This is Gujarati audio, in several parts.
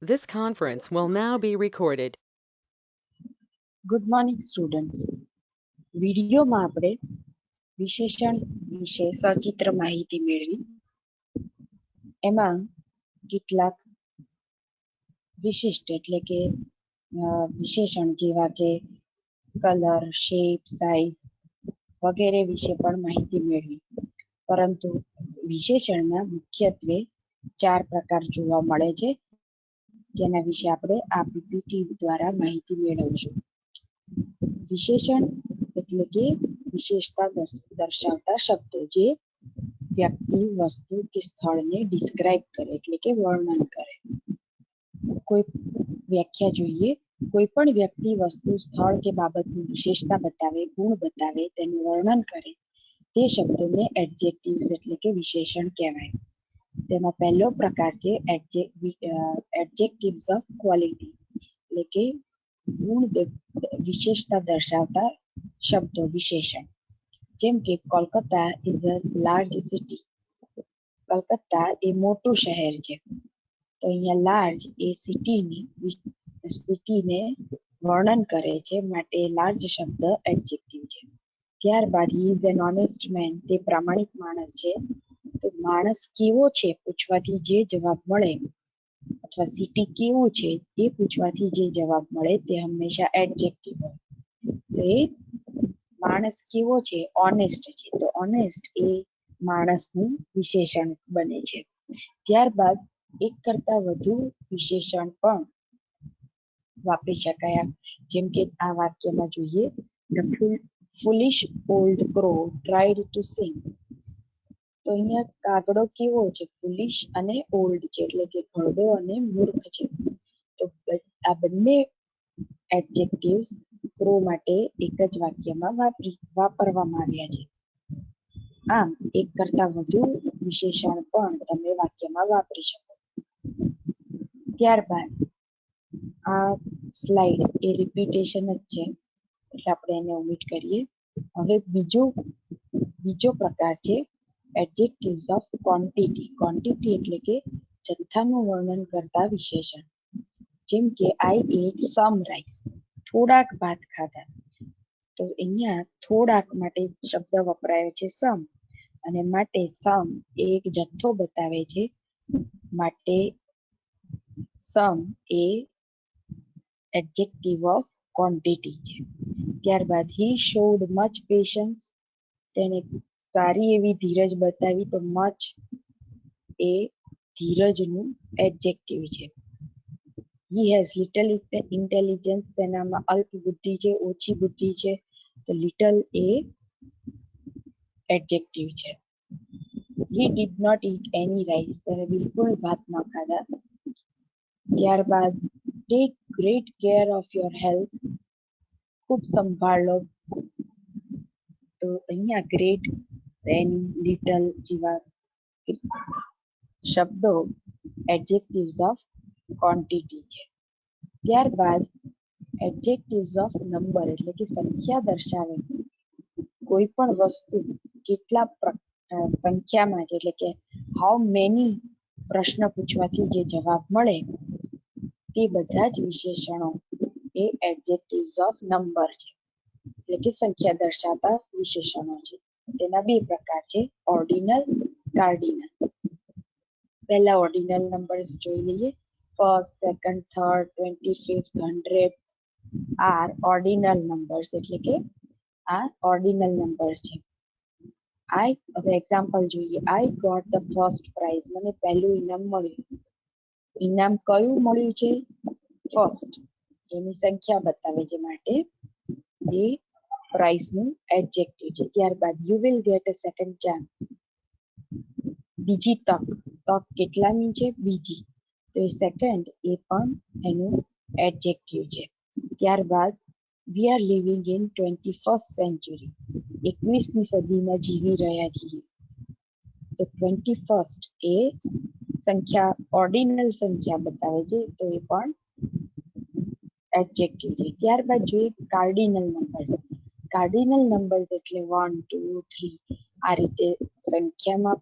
This conference will now be recorded. Good morning students. વિડીયોમાં આપણે વિશેષણ વિશે સચિત્ર માહિતી મેળવી. એમાં કેટલાક વિશિષ્ટ એટલે કે વિશેષણ જેવા કે કલર, શેપ, સાઇઝ વગેરે વિશે પણ માહિતી મેળવી. પરંતુ વિશેષણના મુખ્યત્વે 4 પ્રકાર જોવા મળે છે, જેના વિશે આપણે આ પીપીટી દ્વારા માહિતી મેળવીશું. વિશેષણ એટલે કે વિશેષતા દર્શાવતા શબ્દો જે વ્યક્તિ, વસ્તુ કે સ્થળને ડિસ્ક્રાઇબ કરે એટલે કે વર્ણન કરે. કોઈ વ્યાખ્યા જોઈએ. કોઈ પણ વ્યક્તિ, વસ્તુ, સ્થળ કે બાબતની વિશેષતા બતાવે, ગુણ બતાવે, તેનું વર્ણન કરે તે શબ્દોને એડજેક્ટિવ્સ એટલે કે વિશેષણ કહેવાય. તેમાં પહેલો પ્રકાર છે એડજેક્ટિવ્સ ઓફ ક્વોલિટી એટલે કે ગુણ વિશેષતા દર્શાવતા શબ્દો વિશેષણ. જેમ કે Kolkata is a large city. Calcutta એ મોટું શહેર છે. તો અહીંયા લાર્જ એ સિટીને વર્ણન કરે છે, માટે લાર્જ શબ્દ એડજેક્ટિવ છે. ત્યારબાદ he is an honest man, તે પ્રામાણિક માણસ છે. તો માણસ કેવો છે પૂછવાથી જે જવાબ મળે, અથવા સિટી કેવું છે એ પૂછવાથી જે જવાબ મળે તે હંમેશા એડજેક્ટિવ હોય. તો એ માણસ કેવો છે, ઓનેસ્ટ છે, તો ઓનેસ્ટ એ માણસનું વિશેષણ બને છે. ત્યારબાદ એક કરતા વધુ વિશેષણ પણ વાપરી શકાય. જેમ કે આ વાક્યમાં જોઈએ, the foolish old crow tried to sing. તો અહીંયા કાગડો કેવો છે, ફૂલિશ અને ઓલ્ડ છે એટલે કે ઘરડો અને મૂર્ખ છે. તો આ બંને એડજેક્ટિવ્સ ક્રો માટે એક જ વાક્યમાં વાપરવામાં આવ્યા છે. આમ એક કરતા વધુ વિશેષણ પણ તમે વાક્યમાં વાપરી શકો. ત્યારબાદ આ સ્લાઇડ એ રિપીટેશન જ છે એટલે આપણે એને ઓમિટ કરીએ. હવે બીજો પ્રકાર છે એડજેક્ટિવ્સ ઓફ ક્વોન્ટિટી. ક્વોન્ટિટી એટલે કે જથ્થાનું વર્ણન કરતા વિશેષણ. જેમ કે આઈ એટ સમ રાઈસ, થોડાક ભાત ખાધા. તો અહીંયા થોડાક માટે શબ્દ વપરાયો છે સમ, અને માટે સમ એ એક જથ્થો બતાવે છે, માટે સમ એ એડજેક્ટિવ ઓફ ક્વોન્ટિટી છે. ત્યારબાદ હી શોડ મચ પેશન્સ, તેને સારી એવી ધીરજ બતાવી. તો મચ એ ધીરજનું એડજેક્ટિવ છે. હી હેઝ લિટલ ઇન્ટેલિજન્સ, તેનામાં અલ્પ બુદ્ધિ છે, ઓછી બુદ્ધિ છે. તો લિટલ એ એડજેક્ટિવ છે. He did not eat any rice, તેને બિલકુલ ભાત ન ખાધા. ત્યારબાદ take great care of your health, ખૂબ સંભાળ લો. તો અહીંયા ગ્રેટ, એની, લિટલ જેવા શબ્દો એડજેક્ટિવ્સ ઓફ ક્વોન્ટિટી છે. ત્યારબાદ એડજેક્ટિવ્સ ઓફ નંબર એટલે કે સંખ્યા દર્શાવે કોઈ પણ વસ્તુ કેટલા સંખ્યામાં છે, એટલે કે હાઉ મેની પ્રશ્ન પૂછવાથી જે જવાબ મળે તે બધા જ વિશેષણો એ એડજેક્ટિવ્સ ઓફ નંબર છે, એટલે કે સંખ્યા દર્શાવતા વિશેષણો છે. તેના બે પ્રકાર છે, ઓર્ડિનલ, કાર્ડિનલ. પહેલા ઓર્ડિનલ નંબર્સ જોઈ લઈએ. First, second, third, 25th, 100 are ordinal numbers, એટલે કે આ ઓર્ડિનલ નંબર્સ છે. હવે એક્ઝામ્પલ જોઈએ. I got the first prize, મને પહેલું ઇનામ મળ્યું. ઇનામ કયું મળ્યું છે? ફર્સ્ટ. એની સંખ્યા બતાવે છે, માટે એ પ્રાઇઝનું એડજેક્ટિવ છે. ત્યારબાદ you will get a second chance, બીજી તક. તક કેટલામી છે? બીજી. તો એ સેકન્ડ એ પણ એનું એડજેક્ટિવ છે. ત્યારબાદ we are living in 21st century, 21મી સદીમાં જીવી રહ્યા છીએ. તો 21st એ સંખ્યા, ઓર્ડિનલ સંખ્યા બતાવે છે, તો એ પણ એડજેક્ટિવ છે. ત્યારબાદ જોઈએ કાર્ડિનલ નંબર્સ. કાર્ડિનલ નંબર્સ એટલે 1, 2, 3 આ રીતે સંખ્યામાં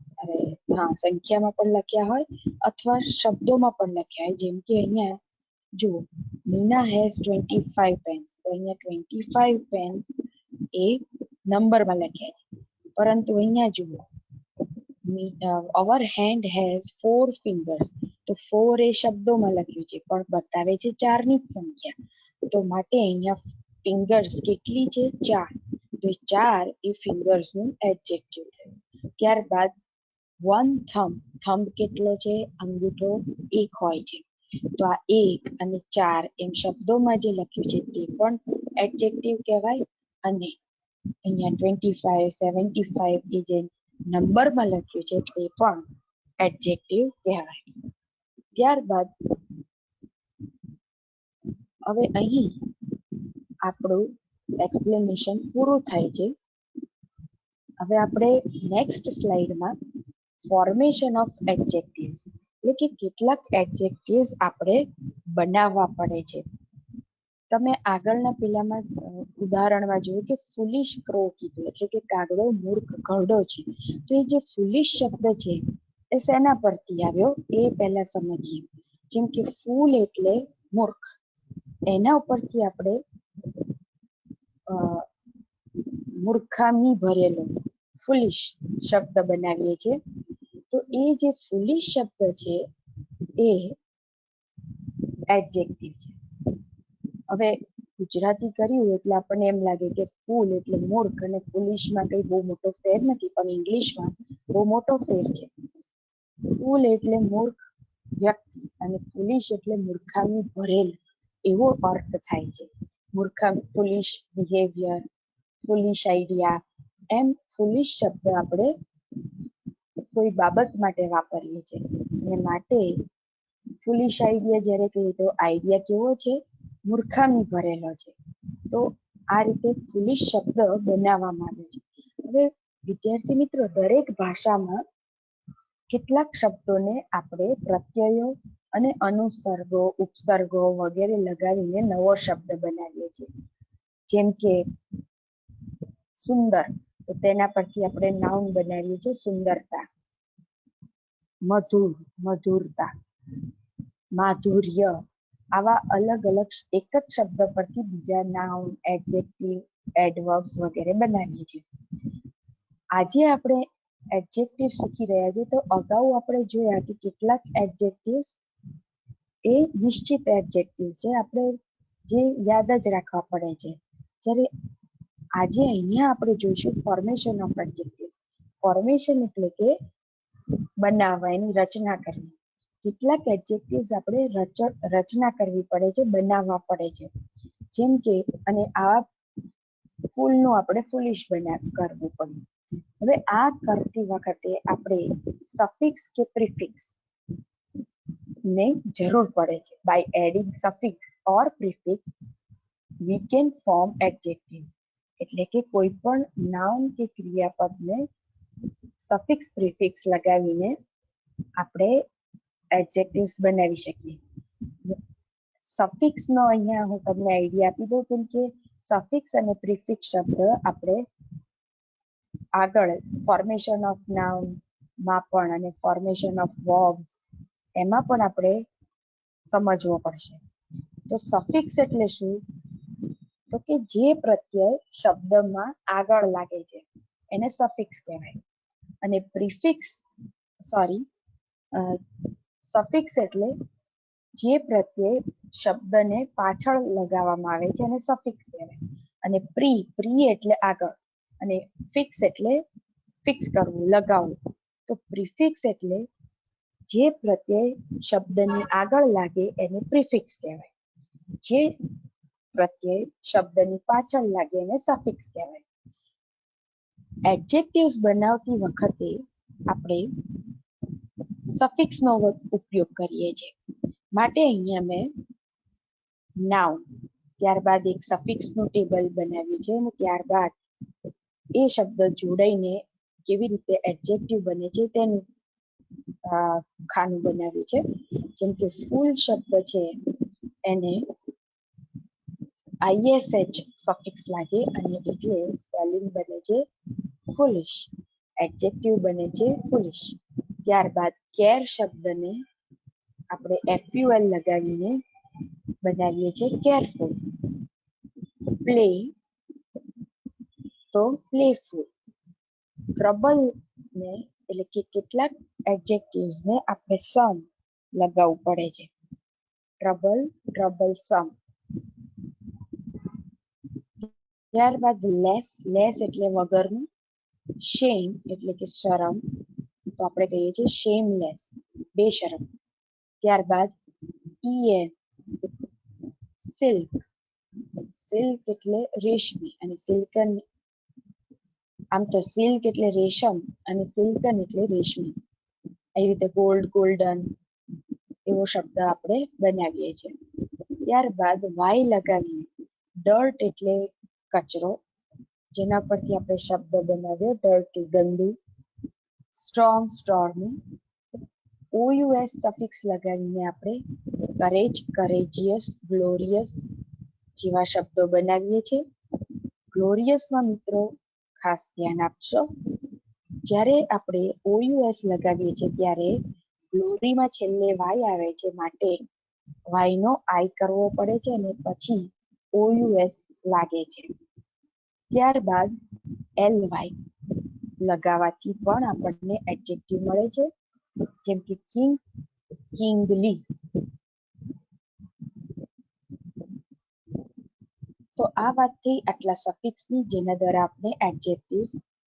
પણ લખ્યા હોય અથવા શબ્દોમાં પણ લખ્યા જેમ કે અહીંયા જુઓ, મીના હેઝ 25 પેન્સ, તો અહીંયા 25 પેન્સ એ નંબરમાં લખ્યા છે, પરંતુ અહીંયા જુઓ અવર હેન્ડ હેઝ 4 ફિંગર્સ, તો 4 એ શબ્દોમાં લખ્યું છે પણ બતાવે છે 4 ની જ સંખ્યા, તો માટે અહીંયા ફિંગર્સ કેટલી છે? 4, તો 4 એ ફિંગર્સ નું એડજેક્ટિવ થયું. ત્યારબાદ વન થંબ, થંબ કેટલો છે? અંગૂઠો 1 હોય છે, તો આ 1 અને 4 એમ શબ્દોમાં જે લખ્યું છે તે પણ એડજેક્ટિવ કહેવાય, અને અહીંયા 25 75 એ જે નંબરમાં લખ્યું છે તે પણ એડજેક્ટિવ કહેવાય. ત્યારબાદ હવે અહીં આપણું એક્સપ્લેનેશન પૂરું થાય છે. હવે આપણે નેક્સ્ટ સ્લાઇડમાં ફોર્મેશન ઓફ એડજેક્ટિવ્સ, એટલે કે કેટલાક એડજેક્ટિવ્સ આપણે બનાવવા પડે છે. તમે આગળના પેલામાં ઉદાહરણમાં જોયું કે ફુલિશ ક્રો કીધું, એટલે કે કાગડો મૂર્ખ ઘરડો છે, તો એ જે ફુલિશ શબ્દ છે એ શેના પરથી આવ્યો એ પહેલા સમજીએ. જેમ કે ફૂલ એટલે મૂર્ખ, એના ઉપરથી આપણે મૂર્ખામી ભરેલો ફુલિશ શબ્દ બનાવીએ છીએ. તો એ જે ફુલિશ શબ્દ છે એ એડજેક્ટિવ છે. હવે ગુજરાતી કર્યું એટલે આપણને એમ લાગે કે ફૂલ એટલે મૂર્ખ અને ફુલિશમાં કઈ બહુ મોટો ફેર નથી, પણ ઇંગ્લિશમાં બહુ મોટો ફેર છે. ફૂલ એટલે મૂર્ખ વ્યક્તિ અને ફુલિશ એટલે મૂર્ખામી ભરેલ એવો અર્થ થાય છે. ફુલિશ બિહેવિયર, ફુલિશ આઈડિયા, એમ ફુલિશ શબ્દ આપણે કોઈ બાબત માટે વાપરીએ છીએ. અને માટે ફુલિશ આઈડિયા જ્યારે કહીએ તો આઈડિયા કેવો છે? મૂર્ખામી ભરેલો છે. તો આ રીતે ફુલિશ શબ્દ બનાવવામાં આવે છે. હવે વિદ્યાર્થી મિત્રો, દરેક ભાષામાં કેટલાક શબ્દોને આપણે પ્રત્યયો અને અનુસર્ગો, ઉપસર્ગો વગેરે લગાવીને નવો શબ્દ બનાવીએ છીએ. જેમ કે સુંદર, તો તેના પરથી આપણે નાઉન બનાવીએ છીએ સુંદરતા. મધુર, મધુરતા. માધુર્ય, આવા અલગ અલગ એક જ શબ્દ પરથી બીજા નાઉન, એડજેક્ટિવ, એડવર્બ્સ વગેરે બનાવીએ છીએ. આજે આપણે એડજેક્ટિવ શીખી રહ્યા છીએ, તો અગાઉ આપણે જોયા કે કેટલાક એડજેક્ટિવ્સ એ નિશ્ચિત એડજેક્ટિવ છે, આપણે જે યાદ જ રાખવા પડે છે. જ્યારે આજે અહીંયા આપણે જોઈશું ફોર્મેશન ઓફ એડજેક્ટિવ્સ. ફોર્મેશન એટલે કે બનાવવા, એની રચના કરવી. કેટલાક એડજેક્ટિવ્સ આપણે રચના કરવી પડે છે, બનાવવા પડે છે. જેમ કે અને આ ફૂલનું આપણે ફુલિશ કરવું પડે. હવે આ કરતી વખતે આપણે સફિક્સ કે પ્રિફિક્સ ને જરૂર પડે છે. By adding suffix or prefix we can form adjectives, એટલે કે કોઈ પણ નાઉન કે ક્રિયાપદને સફિક્સ પ્રિફિક્સ લગાવીને આપણે એડજેક્ટિવ્સ બનાવી શકીએ. સફિક્સ નો અહીંયા હું તમને આઈડિયા આપી દઉં, કેમ કે સફિક્સ અને પ્રિફિક્સ શબ્દ આપણે આગળ ફોર્મેશન ઓફ નાઉન માં પણ અને ફોર્મેશન ઓફ વર્બ્સ એમાં પણ આપણે સમજવો પડશે. તો સફિક્સ એટલે શું? તો કે જે પ્રત્યય શબ્દમાં આગળ લાગે છે એને સફિક્સ કહેવાય. અને પ્રિફિક્સ સફિક્સ એટલે જે પ્રત્યય શબ્દને પાછળ લગાવવામાં આવે છે એને સફિક્સ કહેવાય. અને પ્રી એટલે આગળ, અને ફિક્સ એટલે ફિક્સ કરવું, લગાવવું. તો પ્રિફિક્સ એટલે જે પ્રત્યય શબ્દની આગળ લાગે એને પ્રિફિક્સ કહેવાય. જે પ્રત્યય શબ્દની પાછળ લાગે એને સફિક્સ કહેવાય. એડજેક્ટિવ્સ બનાવતી વખતે આપણે સફિક્સ નો ઉપયોગ કરીએ છીએ. માટે અહીંયા મેં નાઉન, ત્યારબાદ એક સફિક્સ નું ટેબલ બનાવ્યું છે, અને ત્યારબાદ એ શબ્દ જોડાઈને કેવી રીતે એડજેક્ટિવ બને છે તેનું ખાનું બનાવ્યું છે. જેમ કે ફૂલ શબ્દ છે એને ISH સફિક્સ લાગે અને એટલે સ્પેલિંગ બને છે ફુલિશ, એડજેક્ટિવ બને છે ફુલિશ. ત્યારબાદ કેર શબ્દને આપણે FUL લગાવીને બનાવીએ છીએ કેરફુલ. પ્લે તો પ્લેફુલ. ટ્રબલ ને એટલે કે કેટલાક એડજેક્ટિવ્સ ને આપણે સમ લગાવવું પડે છે. ટ્રબલ, ટ્રબલસમ. ત્યારબાદ લેસ, લેસ એટલે વગરનું. શેમ એટલે કે શરમ, તો આપણે કહીએ છીએ શેમલેસ, બેશરમ. ત્યારબાદ EN, સિલ્ક. સિલ્ક એટલે રેશમી અને સિલ્કન, આમ તો સિલ્ક એટલે રેશમ અને સિલ્કન એટલે રેશમી. એ રીતે ગોલ્ડ, ગોલ્ડન એવો શબ્દ આપણે બનાવીએ છીએ. ત્યારબાદ વાય લગાવીને ડર્ટ એટલે કચરો, જેના પરથી આપણે શબ્દ બનાવ્યો ડર્ટી, ગંદુ. સ્ટ્રોંગ, સ્ટોર્મી. OUS સફિક્સ લગાવીને આપણે કરેજ, કરેજિયસ, ગ્લોરિયસ જેવા શબ્દો બનાવીએ છીએ. ગ્લોરિયસમાં મિત્રો ખાસ ધ્યાન આપશો, જ્યારે આપણે OUS લગાવીએ છીએ ત્યારે ગ્લોરીમાં છેલ્લે વાય આવે છે, માટે વાયનો આઈ કરવો પડે છે અને પછી OUS લાગે છે. ત્યારબાદ LY લગાવવાથી પણ આપણને એડજેક્ટિવ મળે છે, જેમ કે કિંગ, કિંગલી. તો આ વાત થઈ આટલા સફિક્સની, જેના દ્વારા આપણે એડજેક્ટિવ્સ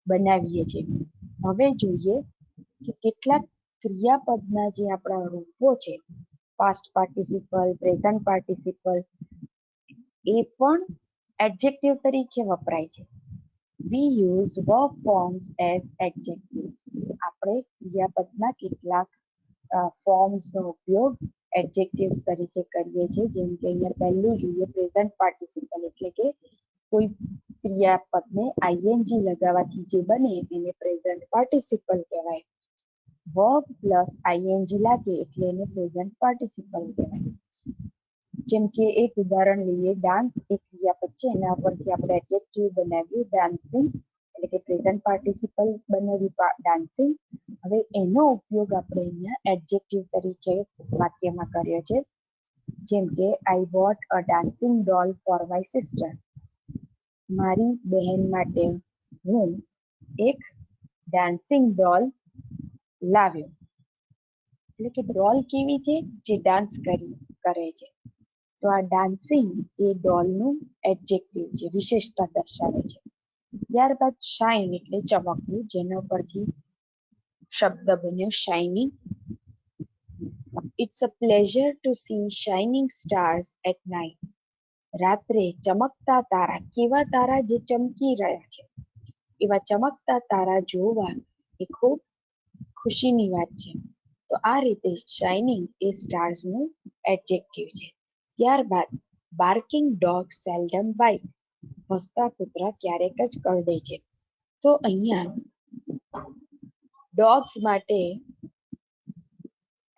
બનાવીએ છીએ. હવે જોઈએ કે કેટલાક ક્રિયાપદના જે આપણા રૂપો છે, પાસ્ટ પાર્ટિસિપલ, પ્રેઝન્ટ પાર્ટિસિપલ, એ પણ એડજેક્ટિવ તરીકે વપરાય છે. We use verb forms as adjectives. આપણે ક્રિયાપદના કેટલાક ફોર્મ્સનો ઉપયોગ એડજેક્ટિવ્સ તરીકે કરીએ છીએ, જેમ કે અહીંયા પહેલું જોઈએ પ્રેઝન્ટ પાર્ટિસિપલ, એટલે કે કોઈ ક્રિયાપદને ING લગાવવાથી જે બને એને પ્રેઝન્ટ પાર્ટિસિપલ કહેવાય. વર્બ પ્લસ ING લાગે એટલે એને પ્રેઝન્ટ પાર્ટિસિપલ કહેવાય. જેમ કે એક ઉદાહરણ લઈએ, ડાન્સ એક ક્રિયાપદ છે, એના પરથી આપણે એડજેક્ટિવ બનાવ્યું ડાન્સિંગ, એટલે કે પ્રેઝન્ટ પાર્ટિસિપલ બનાવ્યું ડાન્સિંગ. હવે એનો ઉપયોગ આપણે અહીંયા એડજેક્ટિવ તરીકે વાક્યમાં કર્યો છે, જેમ કે I bought a dancing doll for my sister. મારી બહેન માટે હું એક ડાન્સિંગ ડોલ લાવ્યો. એટલે કે ડોલ કેવી છે? જે ડાન્સ કરે છે. તો આ ડાન્સિંગ એ ડોલનું એડજેક્ટિવ છે, વિશેષતા દર્શાવે છે. ત્યારબાદ શાઇન એટલે ચમકવું, જેના પરથી શબ્દ બન્યો shining. It's a pleasure to see shining stars at night. રાત્રે ચમકતા તારા, કેવા તારા? જે ચમકી રહ્યા છે, એવા ચમકતા તારા જોવા એ ખૂબ ખુશીની વાત છે. તો આ રીતે શાઇનિંગ એ સ્ટાર્સનું એડજેક્ટિવ છે. ત્યારબાદ બાર્કિંગ ડોગ સેલ્ડમ બાઇટ. ભસતા કૂતરા ક્યારેક જ કરડે છે. તો અહીંયા ડોગ્સ માટે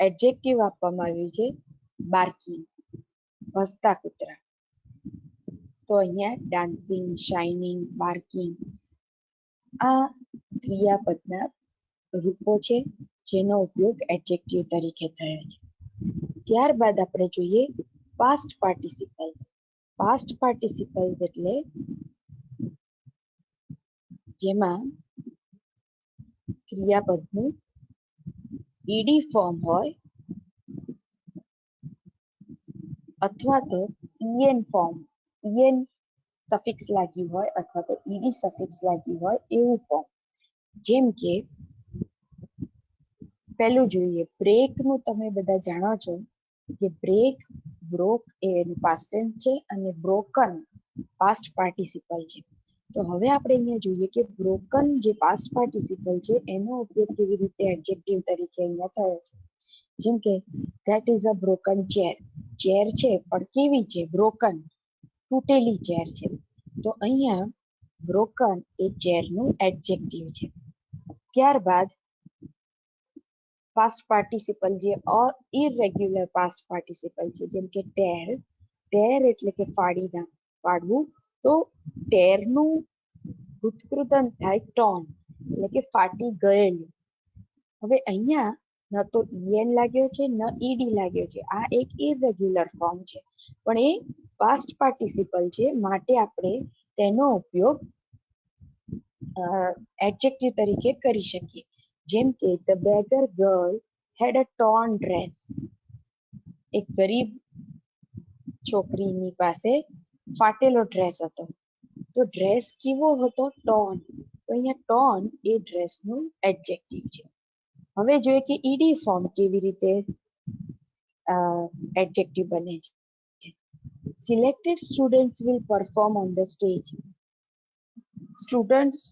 એડજેક્ટિવ આપવામાં આવ્યું છે બાર્કિંગ, ભસતા કૂતરા. તો અહીંયા ડાન્સિંગ, શાઇનિંગ, બાર્કિંગ આ ક્રિયાપદના રૂપો છે, જેનો ઉપયોગ એડજેક્ટિવ તરીકે થયો છે. ત્યારબાદ આપણે જોઈએ પાસ્ટ પાર્ટિસિપલ્સ. પાસ્ટ પાર્ટિસિપલ્સ એટલે જેમાં ક્રિયાપદનું ઈડી ફોર્મ હોય અથવા તો EN ફોર્મ, EN સફિક્સ લાગ્યું હોય અથવા તો ED સફિક્સ લાગ્યું હોય એવું ફોર્મ. જેમ કે પહેલું જોઈએ બ્રેકનું. તમે બધા જાણો છો કે બ્રેક, બ્રોક એનું પાસ્ટ ટેન્સ છે અને બ્રોકન પાસ્ટ પાર્ટિસિપલ છે. તો હવે આપણે અહીંયા જોઈએ કે બ્રોકન જે પાસ્ટ પાર્ટિસિપલ છે એનો ઉપયોગ કેવી રીતે એડજેક્ટિવ તરીકે અહીંયા થયો છે. જેમ કે that is a broken chair. Chair છે પણ કેવી છે? બ્રોકન, તૂટેલી ચેર છે. તો અહીંયા બ્રોકન એ ચેરનું એડજેક્ટિવ છે. ત્યારબાદ પાસ્ટ પાર્ટિસિપલ જે ઇરેગ્યુલર પાસ્ટ પાર્ટિસિપલ છે, જેમ કે ટેર. ટેર એટલે કે ફાડવું. તો ટેરનું ઉત્કૃતન થાય ટોન, એટલે કે ફાટી ગયેલું. હવે અહીંયા ન તો en લાગ્યો છે ન ed લાગ્યો છે. આ એક ઇરેગ્યુલર ફોર્મ છે, પણ એ પાસ્ટ પાર્ટિસિપલ છે, માટે આપણે તેનો ઉપયોગ એડજેક્ટિવ તરીકે કરી શકીએ. જેમ કે the beggar girl had a torn dress. એક ગરીબ છોકરીની પાસે ફાટેલો ડ્રેસ હતો. તો ડ્રેસ કેવો હતો? ટોર્ન. તો અહીંયા ટોર્ન એ ડ્રેસનું એડજેક્ટિવ છે. હવે જોઈએ કે ઈડી ફોર્મ કેવી રીતે એડજેક્ટિવ બને છે. Selected students will perform on the stage. Students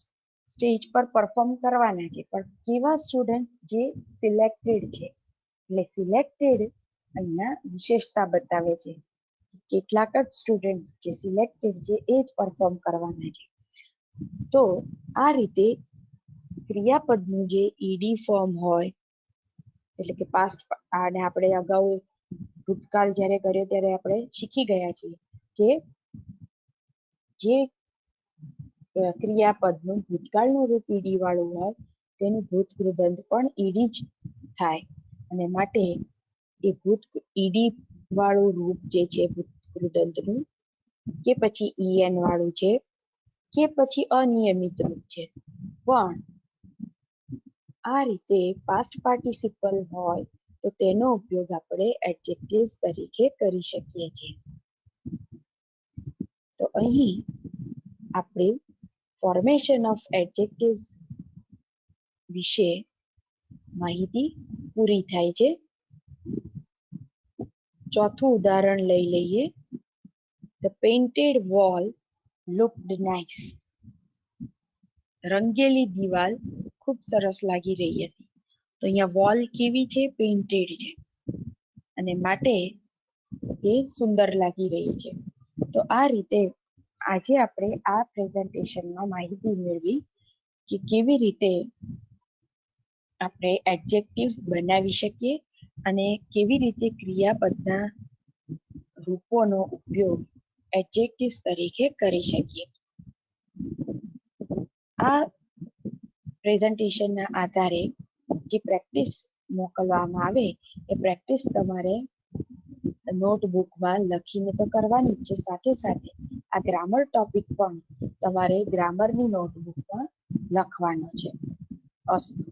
stage પર પરફોર્મ કરવાના છે, પણ કેવા સ્ટુડન્ટ? જે સિલેક્ટેડ છે. એટલે સિલેક્ટેડ અહીંયા વિશેષતા બતાવે છે. કેટલાક જ સ્ટુડન્ટ જે સિલેક્ટેડ છે એ જ પરફોર્મ કરવાના છે. તો આ રીતે ક્રિયાપદનું જે ઈડી ફોર્મ હોય, એટલે કે પાસ્ટ, આને આપણે અગાઉ ભૂતકાળ જ્યારે કર્યો ત્યારે આપણે શીખી ગયા છીએ કે જે ક્રિયાપદનું ભૂતકાળનું રૂપ ઈડી વાળું હોય તેનું ભૂત કૃદંત પણ ઈડી જ થાય, અને માટે એ ભૂત ઈડી વાળું રૂપ જે છે ભૂત કૃદંતનું, કે પછી ઈએન વાળું છે, કે પછી અનિયમિત રૂપ છે, પણ આ રીતે પાસ્ટ પાર્ટિસિપલ હોય તો તેનો ઉપયોગ આપણે એડજેક્ટિવ્સ તરીકે કરી શકીએ છીએ. તો અહીં આપણે ફોર્મેશન ઓફ એડજેક્ટિવ્સ વિશે માહિતી પૂરી થાય છે. ચોથું ઉદાહરણ લઈ લઈએ. The painted wall looked nice. રંગેલી દિવાલ ખૂબ સરસ લાગી રહી હતી. તો અહીંયા વોલ કેવી છે? પેઇન્ટેડ છે, અને માટે એ સુંદર લાગી રહી છે. તો આ રીતે આજે આપણે આ પ્રેઝન્ટેશનમાં માહિતી મેળવી કે કેવી રીતે આપણે એડજેક્ટિવ્સ બનાવી શકીએ અને કેવી રીતે ક્રિયાપદના રૂપોનો ઉપયોગ એડજેક્ટિવ્સ તરીકે કરી શકીએ. આ પ્રેઝન્ટેશનના આધારે જે પ્રેક્ટિસ મોકલવામાં આવે એ પ્રેક્ટિસ તમારે નોટબુકમાં લખીને તો કરવાની જ છે, સાથે સાથે આ ગ્રામર ટોપિક પણ તમારે ગ્રામરની નોટબુકમાં લખવાનો છે. અસ્તુ.